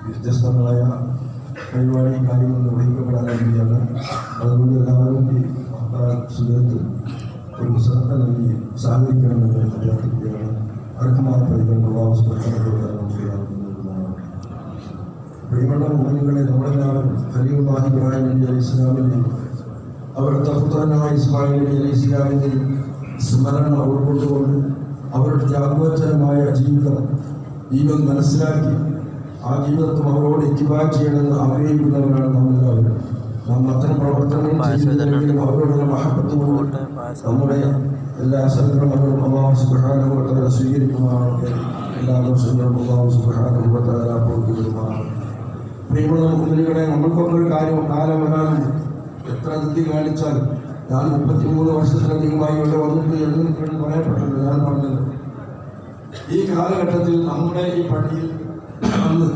വ്യത്യസ്തങ്ങളായ പരിപാടി കാര്യങ്ങൾ നിർവഹിക്കപ്പെടാൻ വേണ്ടിയാണ്. അതുകൊണ്ട് എല്ലാവരും ഈ സുഖത്ത് ഒരു പുസ്തകത്തെ നൽകി സഹകരിക്കണമെന്ന് അഭ്യർത്ഥിക്കുകയാണ്. അർഹമായ പരിഗണന പ്രിയമുള്ള മുഖ്യങ്ങളെ നമ്മളെല്ലാവരും ഖലീലുല്ലാഹി ഇബ്രാഹിം നബി അലൈഹി ഇസ്ലാമിൻ്റെയും അവരുടെ പുത്രനായ ഇസ്മായിൽ നബി അലൈഹി ഇസ്ലാമിൻ്റെയും സ്മരണ ഉൾക്കൊണ്ടുകൊണ്ട് അവരുടെ ത്യാഗോത്തരമായ ജീവിതം മനസ്സിലാക്കി ആ ജീവിതത്തിൽ അവരോട് ഇത്തിബാ ചെയ്യണമെന്ന് ആഗ്രഹിക്കുന്നവരാണ് നമ്മളെല്ലാവരും. നാം അത്തരം പ്രവർത്തനങ്ങൾ ചെയ്യുന്നതെങ്കിലും അവരോടുള്ള മഹബത്തും നമ്മുടെ എല്ലാ സംക്രമങ്ങളും അല്ലാഹു സുബ്ഹാനഹു വ തആല സ്വീകരിക്കുമാറാകട്ടെ. എല്ലാ ദോഷങ്ങളും അല്ലാഹു സുബ്ഹാനഹു വ തആല പൊറുക്കുമാറാകട്ടെ. പ്രിയമുള്ള മുഅ്മിനീങ്ങളെ, നമ്മൾക്കൊക്കെ ഒരു കാലം വരാനുണ്ട്. എത്ര ധൃതി കാണിച്ചാലും ഞാൻ 33 വർഷത്തിലധികമായി ഇവിടെ വന്നിട്ട് എന്ന് പറയപ്പെട്ടിട്ടുണ്ട്. ഞാൻ പറഞ്ഞത് ഈ കാലഘട്ടത്തിൽ നമ്മുടെ ഈ പള്ളിയിൽ അന്ന്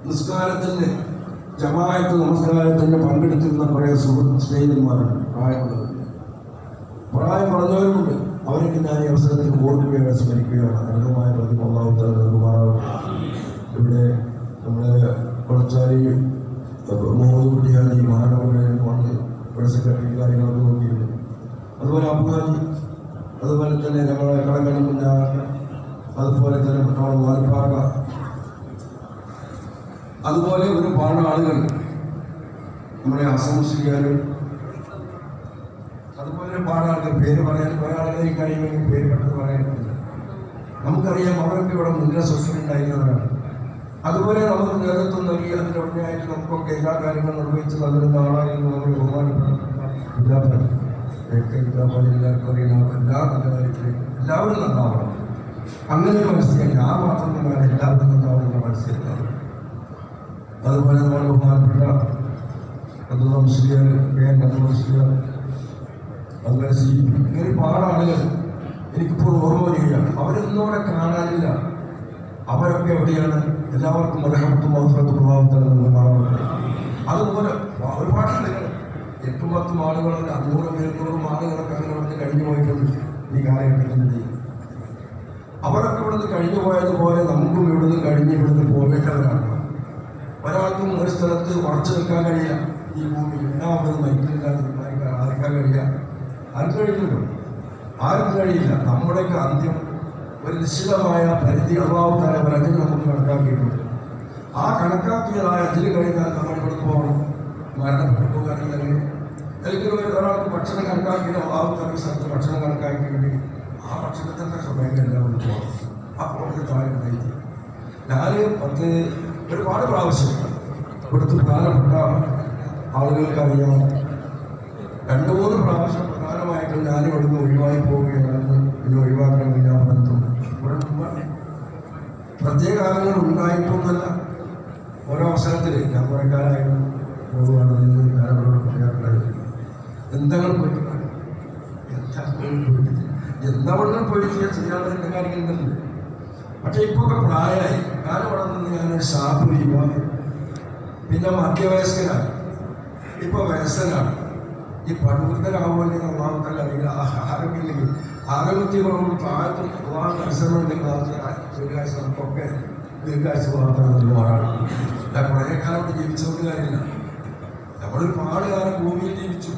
നിസ്കാരത്തിന് ജമാഅത്ത് നമസ്കാരത്തിന് പങ്കെടുത്തിരുന്ന കുറേ സ്നേഹിതന്മാരുണ്ട്. പ്രായം പറഞ്ഞവരുമുണ്ട്. അവർക്ക് ഞാൻ ഈ അവസരത്തിൽ ഓർക്കുകയാണ്, സ്മരിക്കുകയാണ്. അർഹമായ പ്രതിഫലം അല്ലാഹു തആല നൽകുമാറാകട്ടെ. ഇവിടെ നമ്മുടെ കൊളച്ചാരി മുഹമ്മദ് കുട്ടിയാലി മഹാനവരെ വന്ന് ഇവിടെ സെക്രട്ടറി കാര്യങ്ങളൊക്കെ നോക്കിയിരുന്നു. അതുപോലെ അബുഹാജി, അതുപോലെ തന്നെ ഞങ്ങളെ കടക്കണി കുഞ്ഞാക്ക, അതുപോലെ തന്നെ നമ്മുടെ വാൽപ്പാക, അതുപോലെ ഒരുപാട് ആളുകൾ നമ്മുടെ അസംസ്കാർ, അതുപോലെ ഒരുപാട് ആളുകൾ പേര് പറയാൻ കുറേ ആളുകളെ കഴിയുമെങ്കിൽ പേര് പെട്ടെന്ന് പറയാനില്ല. നമുക്കറിയാം അവരൊക്കെ ഇവിടെ മുന്നിലെ സ്വസ്ഥനുണ്ടായിരുന്നവരാണ്. അതുപോലെ നമുക്ക് നേതൃത്വം നൽകി അതിൻ്റെ ഉടനെയായിട്ട് നമുക്കൊക്കെ എല്ലാ കാര്യങ്ങളും നിർവഹിച്ച് നൽകുന്ന ആളായിരുന്നു നമ്മൾ ബഹുമാനപ്പെട്ട എല്ലാവർക്കും അറിയുന്ന എല്ലാ നല്ല കാര്യത്തിലും എല്ലാവരും നന്നാവണം. അങ്ങനെ ഒരു മനസ്സിലായി ഞാൻ മാത്രം തന്നെയാണ് എല്ലാവരും നന്നാവുന്ന മനസ്സിലാക്കുന്നത്. അതുപോലെ നമ്മൾ ബഹുമാനപ്പെട്ട അബ്ദുള്ള മുസ്ലിയാർ, മുസ്ലിയാർ, അതുപോലെ ഇങ്ങനെ ഒരുപാട് ആളുകൾ എനിക്കിപ്പോൾ ഓർമ്മ വരികയാണ്. അവരൊന്നുകൂടെ കാണാനില്ല. അവരൊക്കെ എവിടെയാണ്? എല്ലാവർക്കും മദഹത്തും മൗഫറത്തും പ്രഭാവത്തിൽ നിന്ന് മാറാറുണ്ട്. അതുപോലെ ഒരുപാട് ആളുകൾ 8-10 ആളുകളുണ്ട്, 100-200 ആളുകളൊക്കെ അങ്ങനെ വന്ന് കഴിഞ്ഞു പോയിട്ടുണ്ട് ഈ കാലഘട്ടത്തിൻ്റെ. അവരൊക്കെ ഇവിടുന്ന് കഴിഞ്ഞു പോയതുപോലെ നമുക്കും ഇവിടുന്ന് ഇവിടുന്ന് പോകേണ്ടവരാണ്. ഒരാൾക്കും ഒരു സ്ഥലത്ത് ഉറച്ചു നിൽക്കാൻ കഴിയില്ല. ഈ ഭൂമി എല്ലാവരും മരിക്കുന്നില്ലാതെ തീരുമാനിക്കാൻ ആർക്കാൻ കഴിയില്ല? ആർക്കും കഴിയില്ലല്ലോ, ആർക്കും കഴിയില്ല. നമ്മുടെയൊക്കെ അന്ത്യം ഒരു നിശ്ചിതമായ പരിധി അല്ലാഹു തആല അതിൽ നമുക്ക് കണക്കാക്കിയിട്ടുണ്ട്. ആ കണക്കാക്കിയതായ അതിൽ കഴിഞ്ഞാൽ നമ്മൾ ഇവിടെ പോകണം. മരണപ്പെട്ടു പോകുകയാണെങ്കിൽ അല്ലെങ്കിൽ ഒരാൾക്ക് ഭക്ഷണം കണക്കാക്കിയിട്ട് അല്ലാഹു തആല സ്ഥലത്ത് ഭക്ഷണം കണക്കാക്കിയിട്ട് ആ ഭക്ഷണത്തിൻ്റെ സമയം എല്ലാവരും പോകണം. ആ പോകത്തെ താഴെ ഉണ്ടായിട്ട് ഞാൻ ഒരുപാട് പ്രാവശ്യം ഇവിടുത്തെ പ്രധാനപ്പെട്ട ആളുകൾക്കറിയാം. 2-3 പ്രാവശ്യം പ്രധാനമായിട്ടും ഞാൻ ഇവിടുന്ന് ഒഴിവായി പോവുകയാണെന്ന് ഇത് ഒഴിവാക്കണമെന്ന് ഞാൻ പറഞ്ഞിട്ടുണ്ട്. പ്രത്യേക കാലങ്ങൾ ഉണ്ടായിട്ടൊന്നുമല്ല. ഓരോ അവസരത്തിൽ ഞാൻ കുറേ കാലമായിരുന്നു പോകുകയാണെന്ന് ഞാൻ അവരോട് പറയാറുണ്ടായിരുന്നു. എന്തെങ്കിലും പോയിട്ടില്ല, എന്താവണ്ണം പോയിട്ട് ചെയ്യാനുള്ള എൻ്റെ കാര്യങ്ങളുണ്ടല്ലോ. പക്ഷെ ഇപ്പോൾ പ്രായമായി. കാലം വളർന്നു. ഞാനൊരു ഷാപ്പ് യുവാവ്, പിന്നെ മധ്യവയസ്കനാണ്, ഇപ്പോൾ വയസ്സനാണ്. ഈ പടുവൃത്തരാകുമ്പോൾ അല്ലാഹു തആല അറിയില്ല. ആരോഗ്യമില്ലെങ്കിൽ ആരോഗ്യത്തിനോട് താഴത്തും പരിശ്രമമുണ്ടെങ്കിൽ ദീർഘായുസ് നമുക്കൊക്കെ ദീർഘായുസ് മാറാണ്. കുറേ കാലത്ത് ജീവിച്ചുകൊണ്ട് കാര്യമില്ല. നമ്മളൊരുപാട് കാലം ഭൂമിയിൽ ജീവിച്ചു.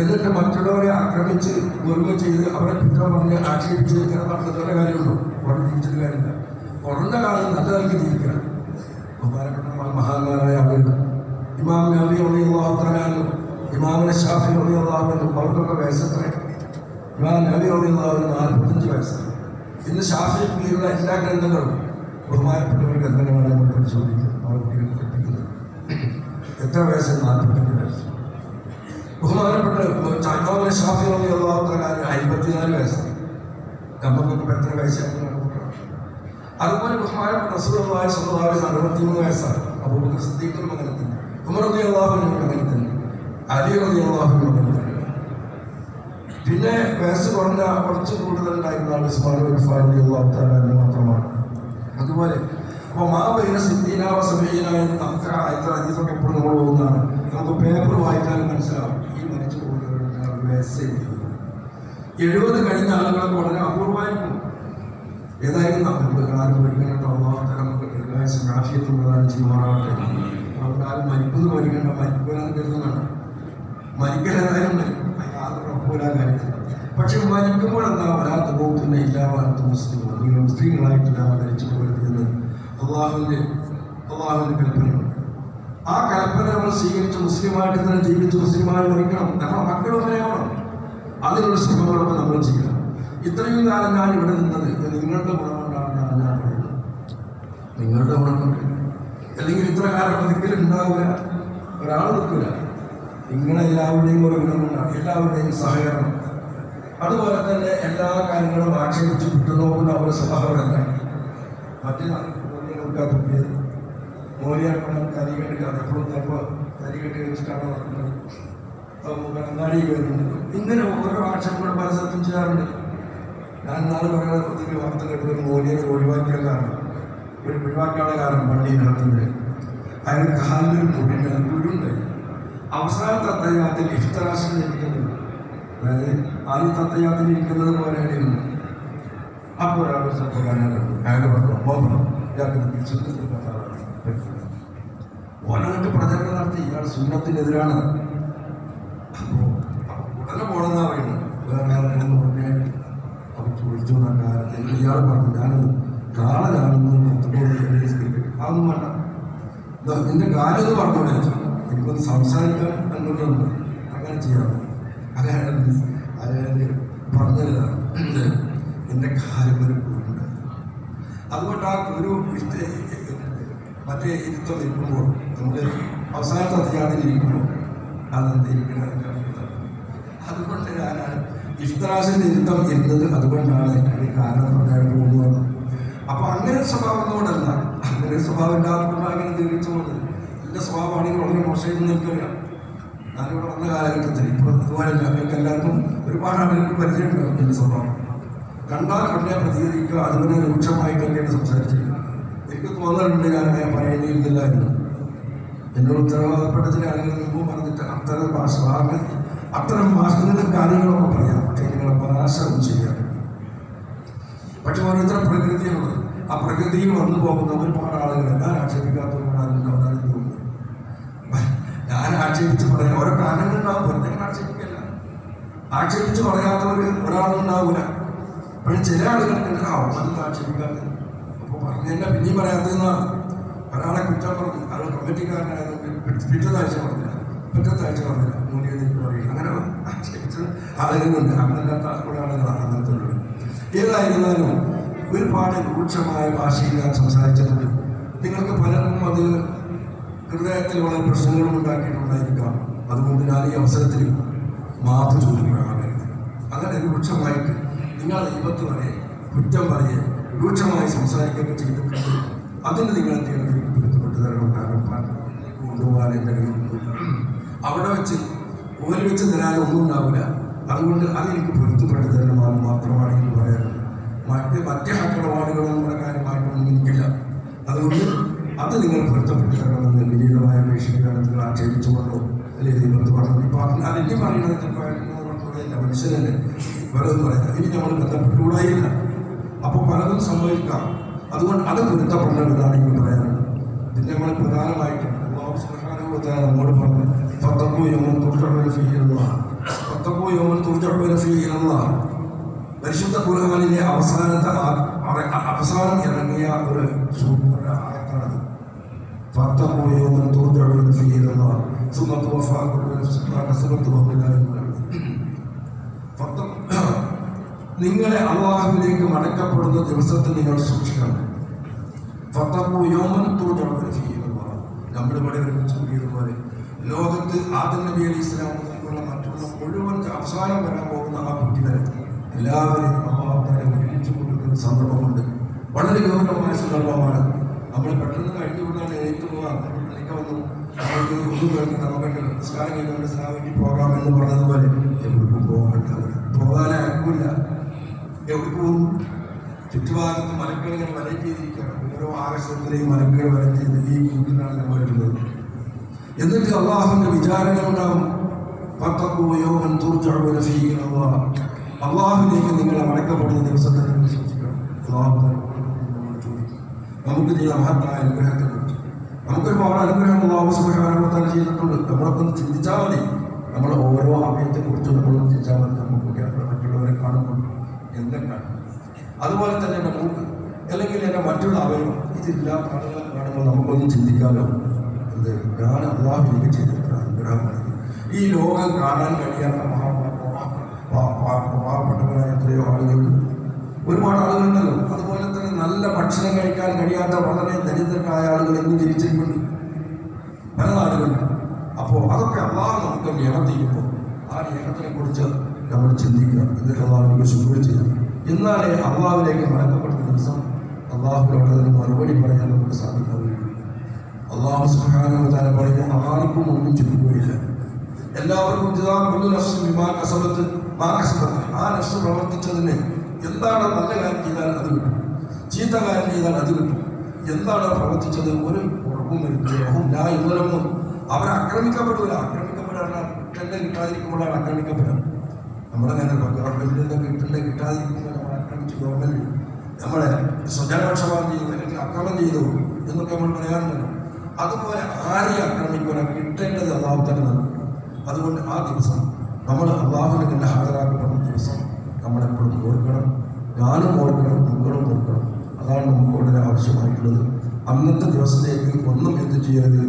എന്നിട്ട് മറ്റുള്ളവരെ ആക്രമിച്ച് ഗുരുമ ചെയ്ത് അവരെ കുറ്റം പറഞ്ഞ് ആക്ഷേപിച്ച് ഇങ്ങനെ നടത്തുന്ന കാര്യമുള്ളൂ. അവിടെ ജീവിച്ചിട്ട് കാര്യമില്ല. കുറഞ്ഞ കാലം നല്ല നൽകി ജീവിക്കണം. ബഹുമാനപ്പെട്ട മഹാന്മാരായ ആളുകൾ ഇമാം നബി റളിയല്ലാഹു തആല അൻഹു, ഇമാം ഷാഫി റളിയല്ലാഹു അൻഹു, അവർക്കൊക്കെ വയസ്സത്ര. ഇമാം നബി റളിയല്ലാഹു അൻഹു 45 വയസ്സാണ്. ഇന്ന് ഷാഫിയിലുള്ള എല്ലാ ഗ്രന്ഥങ്ങളും ബഹുമാനപ്പെട്ടവർ ഗ്രന്ഥങ്ങളാണ് നമ്മൾ പരിശോധിക്കുന്നത്. അവർ കുട്ടികൾ പഠിപ്പിക്കുന്നത് എത്ര വയസ്സ്? 45 വയസ്സ്. ബഹുമാനപ്പെട്ട ഇമാം ഷാഫി റളിയല്ലാഹു തആല 54 വയസ്സാണ്. നമുക്കൊക്കെ എത്ര വയസ്സാണ്? അതുപോലെ ബഹുമാനപ്പെട്ട റസൂലുള്ളാഹി സ്വല്ലല്ലാഹു അലൈഹി വസല്ലം 63 വയസ്സാണ്. അബൂബക്കർ സിദ്ദീഖും അങ്ങനെ തന്നെ, ഉമർ റളിയല്ലാഹു അൻഹു അങ്ങനെ തന്നെ, അലി റളിയല്ലാഹു അൻഹു അങ്ങനെ തന്നെ. പിന്നെ വയസ്സ് കുറച്ച് കൂടുതലുണ്ടായിരുന്ന ആൾ ഉസ്മാൻ റളിയല്ലാഹു തആല മാത്രമാണ്. അതുപോലെ അപ്പോൾ മാബൈന സിദ്ദീന വ സബഈന നമുക്ക് ഇത്ര ഹദീസൊക്കെ എപ്പോഴും നമ്മൾ പോകുന്നതാണ്. നമുക്ക് പേപ്പർ വായിച്ചാലും മനസ്സിലാവും ഈ മരിച്ചു പോകുന്നവരുടെ വയസ്സ് 70 കഴിഞ്ഞ ആളുകളൊക്കെ വളരെ അപൂർവമായിരിക്കും. ഏതായാലും നമുക്ക് ആരും പഠിക്കുന്നുണ്ടോ? അല്ലാഹു തആല നമുക്ക് ദീർഘായുസ്സും ആഫിയത്തും ചെയ്യുമാറാവട്ടെ. അതുകൊണ്ട് ആരും മരിക്കുന്നു മരിക്കേണ്ട, മരിക്കാനെന്ന് കരുതുന്നുണ്ട്. മരിക്കലേതായാലും മരിക്കും, യാതൊരു ഉറപ്പുമില്ല കാര്യത്തിൽ. പക്ഷെ മരിക്കുമ്പോൾ എന്താ വരാത്ത പോകുന്ന ഇല്ലാവാത്ത മുസ്ലിങ്ങൾ, നിങ്ങൾ മുസ്ലിങ്ങളായിട്ടില്ല മരിച്ചു പോകരുതെന്ന് അള്ളാഹുവിൻ്റെ കൽപ്പനയുണ്ട്. ആ കൽപ്പന നമ്മൾ സ്വീകരിച്ച് മുസ്ലിമായിട്ട് തന്നെ ജീവിച്ച് മുസ്ലിമായി മരിക്കണം. നമ്മുടെ മക്കളും അങ്ങനെയാവണം. അതിനുള്ള ശ്രമങ്ങളൊക്കെ നമ്മൾ ചെയ്യണം. ഇത്രയും കാലം ഞാൻ ഇവിടെ നിന്നത് നിങ്ങളുടെ ഗുണം കൊണ്ടാണെന്നാണ് ഞാൻ പറയുന്നത്. നിങ്ങളുടെ ഗുണം കൊണ്ട്, അല്ലെങ്കിൽ ഇത്ര കാലം ഒരിക്കലും ഉണ്ടാവില്ല, ഒരാൾ നിൽക്കില്ല. നിങ്ങളെല്ലാവരുടെയും ഒരു ഗുണം കൊണ്ടാണ്, എല്ലാവരുടെയും സഹകരണം. അതുപോലെ തന്നെ എല്ലാ കാര്യങ്ങളും ആക്ഷേപിച്ച് വിട്ടുനോക്കുന്ന ഒരു സ്വഭാവമല്ല. മറ്റു നോക്കാത്ത മോലിയാക്കണം കരികെട്ട് എപ്പോഴും ചിലപ്പോൾ കരികെട്ട് വെച്ചിട്ടാണ് നടക്കുന്നത്. അങ്ങാടി വരുന്നുണ്ട്. ഇങ്ങനെ ഓരോ ആക്ഷേപങ്ങളും പല സ്ഥലത്തും ചെയ്യാറുണ്ട്. ഞാൻ നാളെ പറയുന്ന ഒത്തിരി വാർത്ത കേട്ടത് മോലിയെ ഒഴിവാക്കിയ കാരണം, ഒരു ഒഴിവാക്കാനുള്ള കാരണം പള്ളിയിനകത്തുണ്ട്. അയാൾ കാലിലൊരു കുഴിയുണ്ട്. അവസാനത്തെ അത്തയ്യാത്തിൽ ഇഫ്തറാശം ഇരിക്കുന്നത്, അതായത് ആദ്യ തത്തയ്യാത്തിൽ ഇരിക്കുന്നത് പോലെയാണ് ഇരുന്നത്. അപ്പോൾ ഒരാൾ ചെറുപ്പക്കാരനുണ്ട്. അയാൾ പറഞ്ഞു ഇയാൾക്ക് ഓനങ്ങോട്ട് പ്രചരണം നടത്തി ഇയാൾ സുന്നത്തിനെതിരാണ്. അപ്പോൾ ഉടനെ പോണെന്നാ പറയുന്നത്. വേറെ ആരെങ്കിലും പറഞ്ഞായിട്ട് അവർ ചോദിച്ചു എന്ന കാര്യത്തിൽ ഇയാൾ പറഞ്ഞു ഞാൻ കാണാനാണെന്ന് അതൊന്നും വേണ്ട, നിന്റെ കാര്യം എന്ന് പറഞ്ഞോളെ, എനിക്കൊന്ന് സംസാരിക്കാൻ എന്നുള്ളത് അങ്ങനെ ചെയ്യാം. അങ്ങനെ അതായത് പറഞ്ഞതാണ് എൻ്റെ കാര്യം ഒരു കുരുണ്ട്. അതുകൊണ്ട് ആ ഒരു മറ്റേ ഇരുത്തം ഇരിക്കുമ്പോൾ നമ്മുടെ അവസാനത്തെ അധികാരത്തിൽ ഇരിക്കുമ്പോൾ അതെന്തിരിക്കണം. അതുകൊണ്ട് ഞാനാണ് ഇഫ്തറാസിൻ്റെ ഇരുത്തം ഇരുന്നത്. അതുകൊണ്ടാണ് അത് കാരണം പറയാൻ പോകുന്നത്. അപ്പോൾ അങ്ങനെ സ്വഭാവത്തോടല്ല, അങ്ങനെ സ്വഭാവം ഇല്ലാത്തതുകൊണ്ടാണ് അങ്ങനെ തീർച്ചയായിട്ടും. എൻ്റെ സ്വഭാവമാണെങ്കിൽ വളരെ മോശമായിട്ട് നിൽക്കുകയാണ്. ഞാനിവിടെ വന്ന കാലഘട്ടത്തിൽ ഇപ്പോൾ അതുപോലെയല്ല. നിങ്ങൾക്ക് എല്ലാവർക്കും ഒരുപാട് ആളുകൾക്ക് പരിചയമുണ്ടാവും എൻ്റെ സ്വഭാവം. കണ്ടാൽ ഉടനെ പ്രതികരിക്കുക, അതുപോലെ രൂക്ഷമായിട്ടൊക്കെയാണ് സംസാരിച്ചിരിക്കുന്നത്. എനിക്ക് തോന്നലുണ്ട് ഞാൻ പറയുന്നില്ലായിരുന്നു. എന്നോട് ഉത്തരവാദപ്പെട്ട ചില ആളുകൾ മുമ്പ് പറഞ്ഞിട്ട് അത്തരം ഭാഷകളിലും കാര്യങ്ങളൊക്കെ പറയാം. പക്ഷേ നിങ്ങളുടെ ഭാഷ ഒന്നും ചെയ്യാം. പക്ഷെ ഓരോരുത്തരും പ്രകൃതിയുള്ളത്. ആ പ്രകൃതിയിൽ വന്നു പോകുന്ന ഒരുപാട് ആളുകൾ ഞാൻ ആക്ഷേപിക്കാത്തവരോടാണ് തോന്നുന്നത്. ഞാൻ ആക്ഷേപിച്ച് പറയാം, ഓരോ കാരണങ്ങളുണ്ടാവും. വെറുതെ ആക്ഷേപിക്കല്ല, ആക്ഷേപിച്ച് പറയാത്തവർ ഒരാളുണ്ടാവില്ല. പക്ഷെ ചില ആളുകൾക്ക് അതൊന്നും ആക്ഷേപിക്കാത്തത്. അപ്പോൾ പറഞ്ഞല്ല പിന്നെയും പറയാത്തതെന്നാണ്. ഒരാളെ കുറ്റം പറഞ്ഞു, അയാൾ കമ്മിറ്റിക്കാരനായതുകൊണ്ട് പിറ്റത്താഴ്ച പറഞ്ഞില്ല, മൂല്യം പറയില്ല. അങ്ങനെ ആക്ഷേപിച്ച് ആളുകളുണ്ട്. അങ്ങനല്ലാത്ത കുറെ ആളുകളാണ് അങ്ങനത്തെ ഉള്ളത്. ഏതായിരുന്നാലും ഒരുപാട് രൂക്ഷമായ ഭാഷയിൽ ഞാൻ സംസാരിച്ചിട്ടുണ്ട്. നിങ്ങൾക്ക് പലർക്കും അത് ഹൃദയത്തിൽ വളരെ പ്രശ്നങ്ങളും ഉണ്ടാക്കിയിട്ടുണ്ടായിരിക്കാം. അതുകൊണ്ട് ഞാൻ ഈ അവസരത്തിൽ മാപ്പ് ചോദിക്കുകയാണ്. അങ്ങനെ രൂക്ഷമായിട്ട് നിങ്ങൾ ദൈവത്ത് വരെ കുറ്റം പറയുക, രൂക്ഷമായി സംസാരിക്കുകയൊക്കെ ചെയ്തിട്ടുണ്ട്. അതിന് നിങ്ങൾ എന്തെങ്കിലും പൊരുത്തപ്പെട്ട് തരണം. കാരണം കൊണ്ടുപോകാൻ എൻ്റെ അവിടെ വെച്ച് ഓരി വെച്ച് തരാനൊന്നും ഉണ്ടാവില്ല. അതുകൊണ്ട് അതെനിക്ക് പൊരുത്തപ്പെട്ട് തരണമെന്ന് മാത്രമാണ് എനിക്ക് പറയാനുള്ളത്. മറ്റ് ഹക്കടപാടുകളും നമ്മുടെ കാര്യമായിട്ടൊന്നും എനിക്കില്ല. അതുകൊണ്ട് അത് നിങ്ങൾ പൊരുത്തപ്പെട്ട് തരണമെന്ന് വിനീതമായ അപേക്ഷിക്കുകയാണ്. നിങ്ങൾ ആക്ഷേപിച്ചുകൊണ്ടോ അല്ലെങ്കിൽ ദൈവത്ത് പറഞ്ഞു ഇപ്പം അതിൻ്റെ പറയുന്നത് മനുഷ്യനല്ലേ പലതും പറയാം. ഇനി നമ്മൾ ബന്ധപ്പെട്ടുകൂടായില്ല. അപ്പോൾ പലതും സംഭവിക്കാം. അതുകൊണ്ട് അത് പൊരുത്തപ്പെടേണ്ടതാണ് എനിക്ക് പറയാനുള്ളത്. പിന്നെ നമ്മൾ പ്രധാനമായിട്ടും നമ്മോട് പറഞ്ഞു പരിശുദ്ധ ഖുർആനിലെ അവസാനം ഇറങ്ങിയ ഒരു ആയത്താണത്. നിങ്ങളെ അല്ലാഹുവിലേക്ക് മടക്കപ്പെടുന്ന ദിവസത്തിൽ നിങ്ങൾ സൂക്ഷിക്കണം. നമ്മുടെ ഇവിടെ ഒരുമിച്ച് കൂടിയതുപോലെ ലോകത്ത് ആദം നബി അലൈഹി ഇസ്ലാം മുതലുള്ള മറ്റുള്ള മുഴുവൻ അവസാനം വരാൻ പോകുന്ന ആ കുട്ടി വരെ എല്ലാവരെയും അള്ളാഹുവിനെ ഒരുമിച്ച് കൊടുക്കുന്ന സന്ദർഭമുണ്ട്. വളരെ ഗൗരവമായ സന്ദർഭമാണ്. നമ്മൾ പെട്ടെന്ന് കഴിഞ്ഞുകൊണ്ടാണ് എഴുത്തു പോകാം. പള്ളിക്ക് വന്നു നമ്മൾക്ക് ഒന്നും കേൾക്കും, നമുക്കുണ്ട് നിസ്കാരം കഴിഞ്ഞുകൊണ്ട് സ്ലാമിക്ക് പോകാമെന്ന് പറഞ്ഞതുപോലെ എവിടേക്കും പോകാൻ ആർക്കില്ല. എവിടെ പോകും? ചുറ്റുഭാഗത്ത് മലക്കുകൾ ഇങ്ങനെ വലയം ചെയ്തിരിക്കുകയാണ്. ഓരോ ആകാശത്തിലെയും മലക്കുകൾ വലയം ചെയ്ത് ഈ കൂട്ടിനാണ് നമ്മൾ വരുന്നത്. എന്നിട്ട് അള്ളാഹുവിന്റെ വിചാരണ ഉണ്ടാകും. അള്ളാഹുവിലേക്ക് നിങ്ങളെ മടക്കപ്പെടുന്ന ദിവസത്തെ നിങ്ങൾ സൂക്ഷിക്കണം. അള്ളാഹു ചോദിക്കും നമുക്ക് ചെയ്ത മഹത്തായ അനുഗ്രഹത്തെ കുറിച്ച് നമുക്കൊരുപാട് അനുഗ്രഹം അല്ലാഹു സുബ്ഹാനഹു വ തആല ചെയ്തിട്ടുണ്ട്. നമ്മളൊക്കെ ഒന്ന് ചിന്തിച്ചാൽ മതി. നമ്മൾ ഓരോ അവയത്തെക്കുറിച്ചും നമ്മളൊന്ന് ചിന്തിച്ചാൽ മതി. നമുക്കൊക്കെ മറ്റുള്ളവരെ കാണുമ്പോൾ എന്തൊക്കെയാണ്. അതുപോലെ തന്നെ എൻ്റെ മൂക്ക് അല്ലെങ്കിൽ എൻ്റെ മറ്റുള്ള അവയവം ഇതില്ലാത്ത ആളുകളെ കാണുമ്പോൾ നമുക്കൊന്ന് ചിന്തിക്കാമല്ലോ, എന്ത് ഞാൻ അല്ലാഹു എനിക്ക് ചെയ്തിട്ടുള്ള അനുഗ്രഹമാണ്. ഈ ലോകം കാണാൻ കഴിയാത്ത പാവപ്പെട്ടവരായ എത്രയോ ആളുകളുണ്ട്, ഒരുപാട് ആളുകളുണ്ടല്ലോ. അതുപോലെ തന്നെ നല്ല ഭക്ഷണം കഴിക്കാൻ കഴിയാത്ത വളരെ ദരിദ്രരായ ആളുകൾ ഇന്ന് തിരിച്ചിട്ടുണ്ട് പല നാടുകളിലും. അപ്പോൾ അതൊക്കെ അല്ലാഹു നമുക്ക് നിയമത്തിക്കുമ്പോൾ ആ നിയമത്തിനെ കുറിച്ച് നമ്മൾ ചിന്തിക്കുക, എന്നിട്ട് അല്ലാഹുവിനെ ശുക്ർ ചെയ്യുക. എന്നാലേ അല്ലാഹുവിലേക്ക് മടക്കപ്പെടുന്ന ദിവസം അല്ലാഹുവിനോട് അതിന് മറുപടി പറയാൻ നമുക്ക് സാധിക്കുകയുള്ളൂ. അല്ലാഹു സുബ്ഹാനഹു വ തആല പറയുന്നു, ആർക്കും ഒന്നും ചുരുക്കുകയില്ല, എല്ലാവർക്കും ആ നഫ്സ് പ്രവർത്തിച്ചതിന് എന്താണ് നല്ല കാര്യം ചെയ്താൽ അത് കിട്ടും, ചീത്ത കാര്യം ചെയ്താൽ അത് കിട്ടും. എന്താണ് പ്രവർത്തിച്ചത് ഒരു ഉറപ്പും വരുത്തുകയും അവർ ആക്രമിക്കപ്പെടില്ല. ആക്രമിക്കപ്പെടാൻ കിട്ടേണ്ട കിട്ടാതിരിക്കുമ്പോഴാണ് ആക്രമിക്കപ്പെടുക. നമ്മളങ്ങനെ ഗവൺമെന്റിൽ നിന്ന് കിട്ടാതിരിക്കുമ്പോൾ നമ്മൾ ആക്രമിച്ചു, ഗവൺമെന്റ് നമ്മളെ സ്വജനപക്ഷപാതം ചെയ്തു അല്ലെങ്കിൽ അക്രമം ചെയ്തു എന്നൊക്കെ നമ്മൾ പറയാറുണ്ടല്ലോ. അതുപോലെ ആരെയും ആക്രമിക്കുക, കിട്ടേണ്ടത് അല്ലാഹു തന്നെ നൽകും. അതുകൊണ്ട് ആ ദിവസം നമ്മൾ അല്ലാഹുവിനെ തന്നെ ഹാജരാക്കപ്പെടുന്ന ദിവസം നമ്മളെപ്പോഴും ഓർക്കണം, ഞാനും ഓർക്കണം, നിങ്ങളും ഓർക്കണം. അതാണ് നമുക്ക് വളരെ ആവശ്യമായിട്ടുള്ളത്. അന്നത്തെ ദിവസത്തേക്ക് ഒന്നും എന്ത് ചെയ്യരുത്,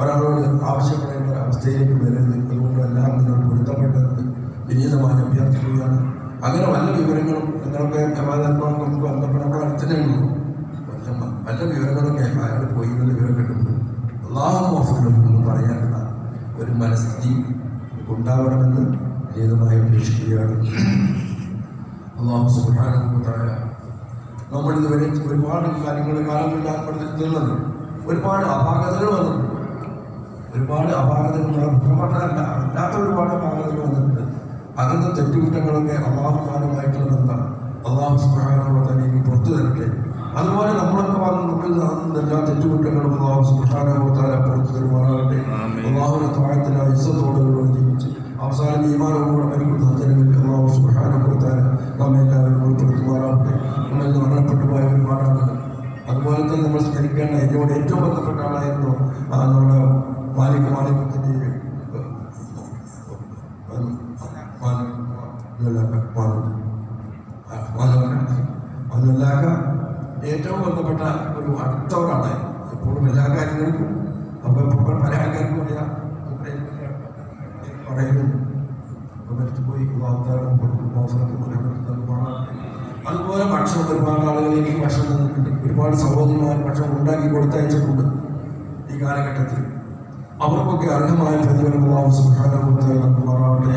ഒരാളോട് ആവശ്യപ്പെടേണ്ട അവസ്ഥയിലേക്ക് വരരുത്. അതുകൊണ്ട് എല്ലാം നിങ്ങൾ പൊരുത്തപ്പെട്ടത് വിനീതമായി അഭ്യർത്ഥിക്കുകയാണ്. അങ്ങനെ വല്ല വിവരങ്ങളും നിങ്ങളൊക്കെ നമുക്ക് ബന്ധപ്പെടുമ്പോൾ അടുത്തന്നെയുള്ളൂ. വല്ല വിവരങ്ങളൊക്കെ അയാൾ പോയി എന്നുള്ള വിവരം കിട്ടുമ്പോൾ അല്ലാഹു ഗഫൂറുൻ എന്ന് പറയാനുള്ള ഒരു മനസ്ഥിതി ഉണ്ടാവണമെന്ന് വിനീതമായി അപേക്ഷിക്കുകയാണ്. അല്ലാഹു സുബ്ഹാനഹു വ തആല നമ്മളിതുവരെ ഒരുപാട് കാര്യങ്ങൾ കാലമില്ലാപ്പെടുത്തുന്നുണ്ട്. ഒരുപാട് അപാകതകൾ വന്നിട്ടുണ്ട്. ഒരുപാട് അപാകതകൾ അല്ലാത്ത ഒരുപാട് അപാകതകൾ വന്നിട്ടുണ്ട്. അങ്ങനത്തെ തെറ്റുകുറ്റങ്ങളൊക്കെ അല്ലാഹുമായിട്ടുള്ള ബന്ധം അല്ലാഹു സുബ്ഹാനഹു വ തആല പുറത്തു തരട്ടെ. അതുപോലെ നമ്മളൊക്കെ വന്ന് നമ്മളിൽ നടന്ന എല്ലാ തെറ്റുകുറ്റങ്ങളും അല്ലാഹു സുബ്ഹാനഹു വ തആല പുറത്തു തരുമാറാകട്ടെ. അല്ലാഹുവിന്റെ ത്വാഅത്തിലായി ഇസ്സത്തോടുകൂടി ജീവിച്ച് അവസാനം ഈമാനോടുകൂടെ മരിക്കുന്ന ജനങ്ങളിൽ അല്ലാഹു സുബ്ഹാനഹു വ തആല നമ്മെ എല്ലാവരും ഉൾപ്പെടുത്തുമാറാകട്ടെ. നമ്മളിൽ നിന്ന് മരണപ്പെട്ടു പോയ ഒരുപാട് ആളുകൾ, അതുപോലെ തന്നെ നമ്മൾ സ്മരിക്കേണ്ട എന്നോട് ഏറ്റവും ബന്ധപ്പെട്ട ആളായിരുന്നു നമ്മുടെ മാലികത്തിന്റെ ഏറ്റവും ബന്ധപ്പെട്ട ഒരു അടുത്ത ഒരാളായിരുന്നു. എപ്പോഴും എല്ലാ കാര്യങ്ങൾക്കും അപ്പോൾ പല ആൾക്കാർക്കും അറിയാം പറയുന്നു മരിച്ചുപോയി. അതുപോലെ ഭക്ഷണം ഒരുപാട് ആളുകളിലേക്ക് ഭക്ഷണം തന്നിട്ടുണ്ട്. ഒരുപാട് സഹോദരിമാർ ഭക്ഷണം ഉണ്ടാക്കി കൊടുത്തയച്ചിട്ടുണ്ട്. ഈ കാലഘട്ടത്തിൽ അവർക്കൊക്കെ അർഹമായ പ്രതിഫലം അല്ലാഹു സുബ്ഹാനഹു വ തആല നൽകുമാറാവട്ടെ.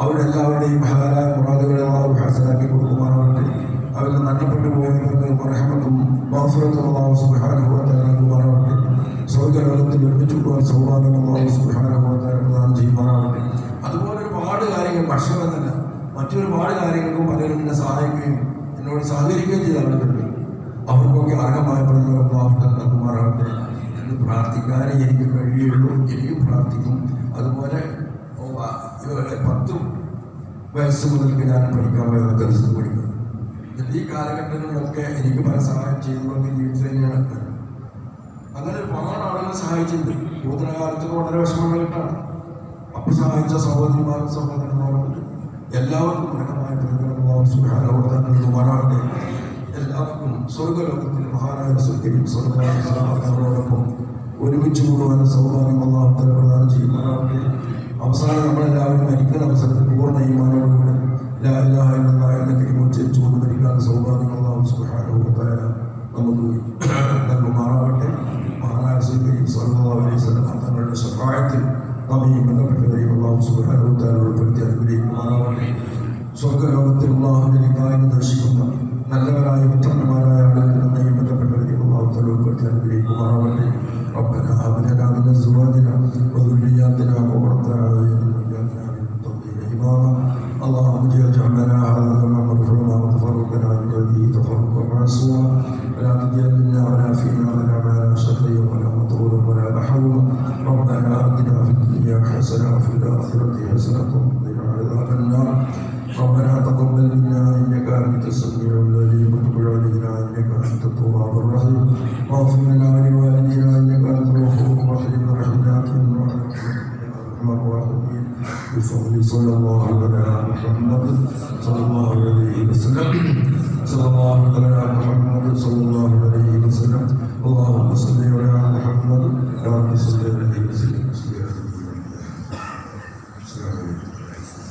അവരുടെ എല്ലാവരുടെയും ഹലാലായ മുറാദുകളെ അല്ലാഹു ഹാസിലാക്കി കൊടുക്കുമാറാവട്ടെ. അവരിൽ നഷ്ടപ്പെട്ടു പോയവർക്ക് റഹ്മത്തും മഗ്ഫിറത്തും അല്ലാഹു സുബ്ഹാനഹു വ തആല നൽകുമാറാവട്ടെ. സ്വർഗ്ഗലോകത്തിൽ ഒരുമിച്ച് പോകാൻ സൗഭാഗ്യം അല്ലാഹു സുബ്ഹാനഹു വ തആല പ്രദാനം ചെയ്യുമാറാവട്ടെ. അതുപോലെ ഒരുപാട് കാര്യങ്ങൾ, ഭക്ഷണം എന്നല്ല മറ്റൊരുപാട് കാര്യങ്ങൾക്കും പലരും എന്നെ സഹായിക്കുകയും എന്നോട് സഹകരിക്കുകയും ചെയ്ത ആളുകളുണ്ട്. അവർക്കൊക്കെ അർഹമായ പ്രതിഫലം അല്ലാഹു തആല നൽകുമാറാവട്ടെ എന്ന് പ്രാർത്ഥിക്കാനേ എനിക്ക് കഴിയുള്ളൂ. എനിക്കും പ്രാർത്ഥിക്കും. അതുപോലെ 10 വയസ്സ് മുതൽക്ക് ഞാൻ പഠിക്കാൻ പോയത് ദർസ് പഠിക്കുന്നത്. ഈ കാലഘട്ടങ്ങളിലൊക്കെ എനിക്ക് പല സഹായം ചെയ്തുകൊണ്ട് ജീവിച്ചു തന്നെയാണ്. അങ്ങനെ ഒരുപാട് ആളുകൾ സഹായിച്ചിട്ടുണ്ട്. നൂതനകാലത്ത് വളരെ വിഷമങ്ങളിട്ടാണ്. അപ്പോൾ സഹായിച്ച സഹോദരിമാരും സഹോദരന്മാരുണ്ട്. എല്ലാവർക്കും ദൃഢമായ പ്രതിഫലം അല്ലാഹു സുബ്ഹാനഹു വ തആല നൽകുമാറാകട്ടെ. എല്ലാവർക്കും സ്വർഗ്ഗലോകത്തിൽ മഹാനായ റസൂൽ സല്ലല്ലാഹു ഒരുമിച്ച് കൂടുവാൻ സൗഭാഗ്യം അല്ലാഹു തആല പ്രദാനം ചെയ്യുമാറാകട്ടെ. അവസാനം നമ്മളെല്ലാവരും മരിക്കുന്ന അവസരത്തിൽ പൂർണ്ണ ഈമാനോടുകൂടെ ലാ ഇലാഹ ഇല്ലല്ലാഹ് എന്ന കലിമ ഉച്ചരിച്ചുകൊണ്ട് മരിക്കാൻ സൗഭാഗ്യം അല്ലാഹു സുബ്ഹാനഹു വ തആല നമുക്ക് നൽകുമാറാകട്ടെ. മഹാനായ റസൂൽ സല്ലല്ലാഹു അലൈഹി വസല്ലം തങ്ങളുടെ ശഫാഅത്തിൽ നമ്മയും ബന്ധപ്പെട്ടവരെയും അല്ലാഹു സുബ്ഹാനഹു വ തആല ഉൾപ്പെടുത്തി അനുഗ്രഹിക്കുമാറാകട്ടെ. സ്വർഗ്ഗലോകത്തിൽ അല്ലാഹുവിനെ ദർശിക്കുന്ന നല്ലവരായ ഉത്തമന്മാരായ ആളുകളിൽ നമ്മയും ബന്ധപ്പെട്ടവരെയും അല്ലാഹു തആല ഉൾപ്പെടുത്തി അനുഗ്രഹിക്കുമാറാകട്ടെ. ربنا هب لنا من ازواجنا وذرياتنا قرة اعين واجعلنا للمتقين اماما. اللهم اجعلنا هذا الامر مرحوما وتفرقنا من بعده تفرقا معصوما. ولا تجعل منا ولا فينا ولا معنا شقيا ولا مطرودا ولا محروما. ربنا اتنا في الدنيا حسنه وفي الاخره حسنه وقنا عذاب النار. ربنا تقبل منا انك انت السميع العليم وتب علينا انك انت التواب الرحيم. واغفر لنا ولوالدينا انك انت أرحم الراحمين بفضل صلى الله على محمد صلى الله عليه وسلم صلى الله على محمد صلى الله عليه وسلم اللهم صل على